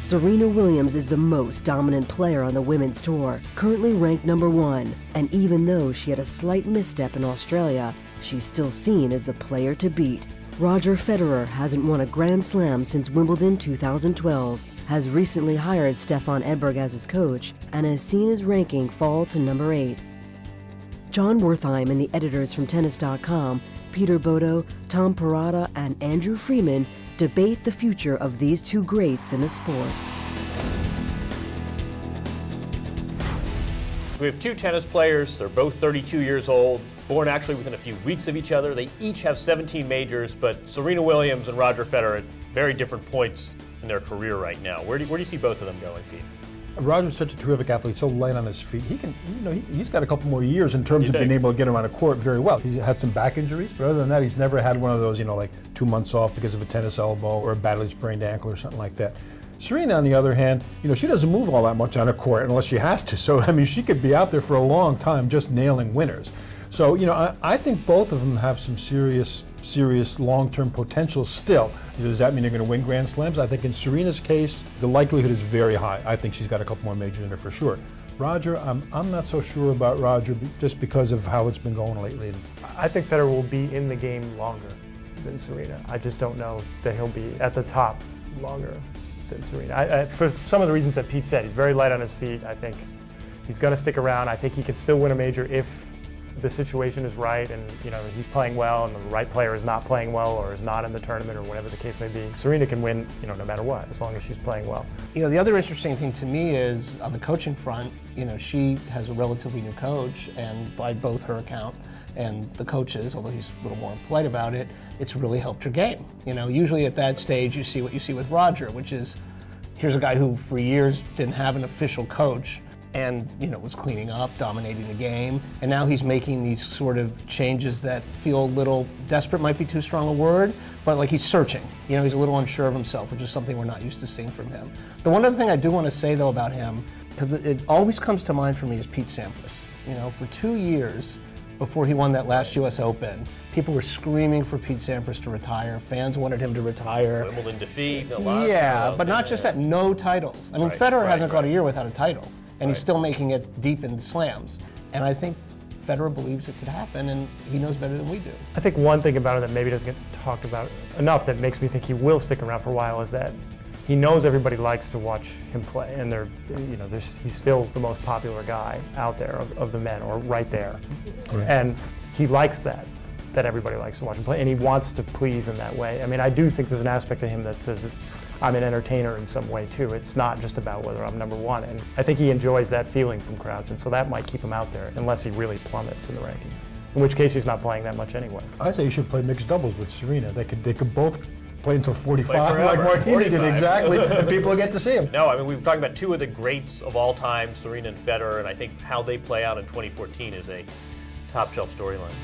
Serena Williams is the most dominant player on the women's tour, currently ranked #1, and even though she had a slight misstep in Australia, she's still seen as the player to beat. Roger Federer hasn't won a Grand Slam since Wimbledon 2012, has recently hired Stefan Edberg as his coach, and has seen his ranking fall to #8. Jon Wertheim and the editors from Tennis.com, Peter Bodo, Tom Perrotta, and Andrew Friedman debate the future of these two greats in the sport. We have two tennis players. They're both 32 years old, born actually within a few weeks of each other. They each have 17 majors, but Serena Williams and Roger Federer at very different points in their career right now. Where do you see both of them going, Pete? Roger's such a terrific athlete, so light on his feet. He can, he's got a couple more years in terms of being able to get around a court very well. He's had some back injuries, but other than that, he's never had one of those, like 2 months off because of a tennis elbow or a badly sprained ankle or something like that. Serena, on the other hand, she doesn't move all that much on a court unless she has to. So, she could be out there for a long time just nailing winners. So, I think both of them have some serious long-term potential still. Does that mean they're going to win Grand Slams? I think in Serena's case, the likelihood is very high. I think she's got a couple more majors in her for sure. Roger, I'm not so sure about Roger just because of how it's been going lately. I think Federer will be in the game longer than Serena. I just don't know that he'll be at the top longer than Serena. For some of the reasons that Pete said, he's very light on his feet. I think he's going to stick around. I think he could still win a major if the situation is right and he's playing well and the right player is not playing well or is not in the tournament or whatever the case may be. Serena can win no matter what, as long as she's playing well. The other interesting thing to me is on the coaching front, she has a relatively new coach, and by both her account and the coaches, although he's a little more polite about it, it's really helped her game. Usually at that stage you see what you see with Roger, which is here's a guy who for years didn't have an official coach and was cleaning up, dominating the game, and now he's making these sort of changes that feel a little desperate, might be too strong a word, but like he's searching. He's a little unsure of himself, which is something we're not used to seeing from him. The one other thing I do want to say though about him, because it always comes to mind for me, is Pete Sampras. For 2 years before he won that last US Open, people were screaming for Pete Sampras to retire. Fans wanted him to retire. Wimbledon defeat. Yeah, but not just that, no titles. Federer hasn't got a year without a title. And he's still making it deep into slams. And I think Federer believes it could happen, and he knows better than we do. I think one thing about it that maybe doesn't get talked about enough that makes me think he will stick around for a while is that he knows everybody likes to watch him play, and he's still the most popular guy out there of the men, or right there. Right. And he likes that everybody likes to watch him play, and he wants to please in that way. I do think there's an aspect to him that says that I'm an entertainer in some way too. It's not just about whether I'm #1, and I think he enjoys that feeling from crowds, and so that might keep him out there unless he really plummets in the rankings, in which case he's not playing that much anyway. I say you should play mixed doubles with Serena. They could both play until 45, play like Martini did, exactly, and people will get to see him. No, we were talking about two of the greats of all time, Serena and Federer, and I think how they play out in 2014 is a top-shelf storyline.